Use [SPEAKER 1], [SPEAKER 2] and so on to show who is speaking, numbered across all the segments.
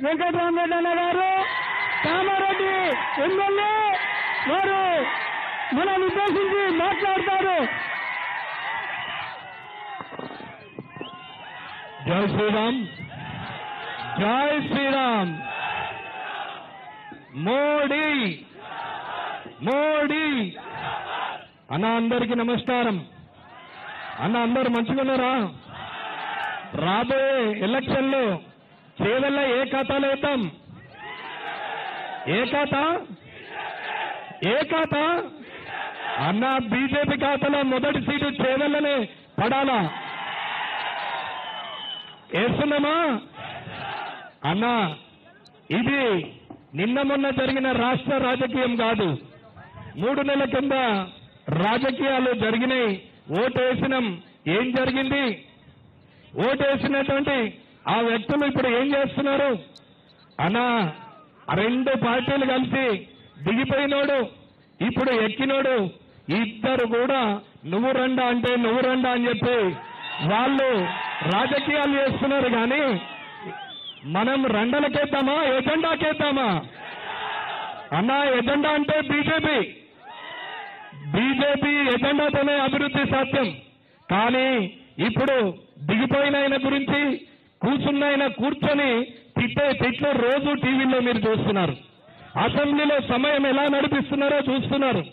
[SPEAKER 1] వెంకటరామరెడ్డి అన్న గారు కామారెడ్డి ఎమ్మెల్యే వారు మనం ఉద్దేశించి మాట్లాడతారు.
[SPEAKER 2] జై శ్రీరామ్, జై శ్రీరామ్. మోడీ మోడీ అన్న అందరికీ నమస్కారం. అన్న అందరు మంచిగున్నారా? రాబోయే ఎలక్షన్లో చేవెళ్ళ ఏ ఖాతాలో వేద్దాం? ఏ ఖాతా అన్న? బీజేపీ ఖాతాలో మొదటి సీటు చేవెళ్ళనే పడాలా? వేస్తున్నామా అన్న? ఇది నిన్న మొన్న జరిగిన రాష్ట్ర రాజకీయం కాదు. 3 నెలల కింద రాజకీయాలు జరిగినాయి. ఓటేసినాం. ఏం జరిగింది? ఓటేసినటువంటి ఆ వ్యక్తులు ఇప్పుడు ఏం చేస్తున్నారు అన్న? 2 పార్టీలు కలిసి దిగిపోయినోడు ఇప్పుడు ఎక్కినోడు ఇద్దరు కూడా నువ్వు రండా అంటే నువ్వు రండా అని చెప్పి వాళ్ళు రాజకీయాలు చేస్తున్నారు. కానీ మనం రండలకేద్దామా ఎజెండాకేద్దామా అన్న? ఎజెండా అంటే బీజేపీ ఎజెండాతోనే అభివృద్ధి సాధ్యం. కానీ ఇప్పుడు దిగిపోయిన ఆయన గురించి కూర్చున్న కూర్చొని తిట్లు రోజు టీవీలో మీరు చూస్తున్నారు. అసెంబ్లీలో సమయం ఎలా నడిపిస్తున్నారో చూస్తున్నారు.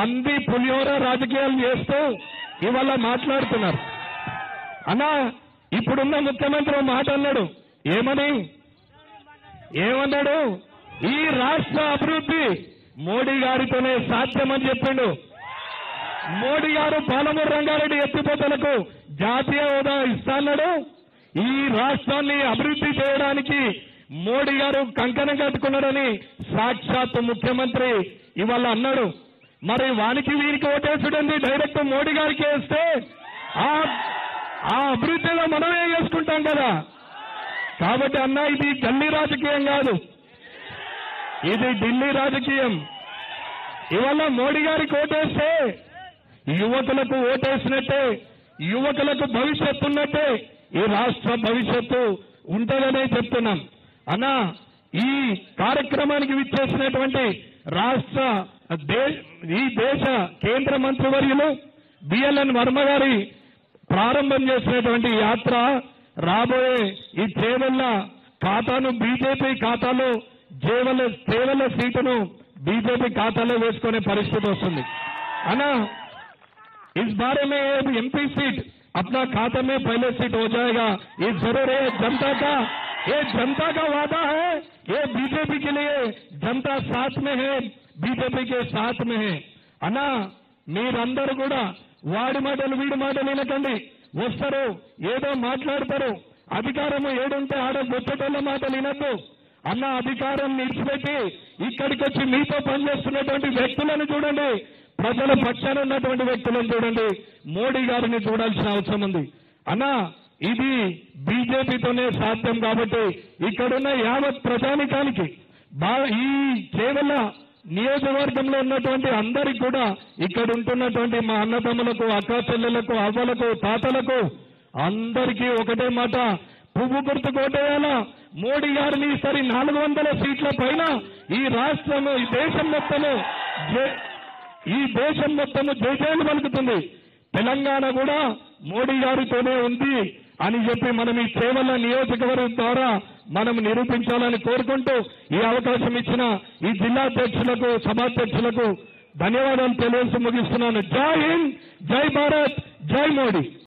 [SPEAKER 2] అంది పులిహోర రాజకీయాలు చేస్తూ ఇవాళ మాట్లాడుతున్నారు. అన్నా ఇప్పుడున్న ముఖ్యమంత్రి మాట అన్నాడు. ఏమన్నాడు? ఈ రాష్ట్ర అభివృద్ధి మోడీ గారితోనే సాధ్యమని చెప్పిండు. మోడీ గారు పాలమూరు రంగారెడ్డి ఎత్తిపోతలకు జాతీయ హోదా ఇస్తాన్నాడు. ఈ రాష్ట్రాన్ని అభివృద్ధి చేయడానికి మోడీ గారు కంకణం కట్టుకున్నాడని సాక్షాత్ ముఖ్యమంత్రి ఇవాళ అన్నాడు. మరి వానికి వీరికి ఓటేసుడండి డైరెక్ట్ మోడీ గారికి వేస్తే ఆ అభివృద్ధిలో మనమే చేసుకుంటాం కదా. కాబట్టి అన్న ఇది ఢిల్లీ రాజకీయం కాదు, ఇది ఢిల్లీ రాజకీయం. ఇవాళ మోడీ గారికి ఓటేస్తే యువకులకు ఓటేసినట్టే, యువకులకు భవిష్యత్తు ఉన్నట్టే ఈ రాష్ట్ర భవిష్యత్తు ఉంటుందనే చెప్తున్నాం. అన్న ఈ కార్యక్రమానికి విచ్చేసినటువంటి ఈ దేశ కేంద్ర మంత్రివర్యులు బిఎల్ఎన్ వర్మ గారి ప్రారంభం చేసినటువంటి యాత్ర రాబోయే ఈ చేవెళ్ళ ఖాతాను బీజేపీ ఖాతాలో చేవెళ్ళ సీటును బీజేపీ ఖాతాలో వేసుకునే పరిస్థితి వస్తుంది. అన్నా इस बारे में एमपी सीट अपना खाता में पहले सीट हो जाएगा, ये जरूर है. जनता का वादा है. ये बीजेपी के लिए जनता साथ में है, बीजेपी के साथ में है. అన్నా మీరందరూ కూడా వాడి మాటలు వీడి మాటలు వినకండి. వస్తారు ఏదో మాట్లాడతారు. అధికారం ఏడుంటే ఆడ గొప్పటోళ్ళ మాటలు వినద్దు. అన్న అధికారం నిలిచిపెట్టి ఇక్కడికి వచ్చి మీతో పనిచేస్తున్నటువంటి వ్యక్తులను చూడండి, ప్రజల పక్షాన ఉన్నటువంటి వ్యక్తులను చూడండి. మోడీ గారిని చూడాల్సిన అవసరం ఉంది. అన్నా ఇది బీజేపీతోనే సాధ్యం. కాబట్టి ఇక్కడున్న యావత్ ప్రజానికానికి ఈ చేవెళ్ళ నియోజకవర్గంలో ఉన్నటువంటి అందరికి కూడా ఇక్కడ ఉంటున్నటువంటి మా అన్నదమ్ములకు, అక్క చెల్లెలకు, అవ్వలకు, తాతలకు అందరికీ ఒకటే మాట, పువ్వు గుర్తు కోటేయాలా. మోడీ గారిని ఈసారి 400 సీట్ల పైన ఈ రాష్ట్రము ఈ దేశం మొత్తము జయజయలు పలుకుతుంది. తెలంగాణ కూడా మోడీ గారితోనే ఉంది అని చెప్పి మనం ఈ చేవెళ్ళ నియోజకవర్గం ద్వారా మనం నిరూపించాలని కోరుకుంటూ ఈ అవకాశం ఇచ్చిన ఈ జిల్లా అధ్యక్షులకు, సభాధ్యక్షులకు ధన్యవాదాలు తెలియజేసి ముగిస్తున్నాను. జై హింద్, జై భారత్, జై మోడీ.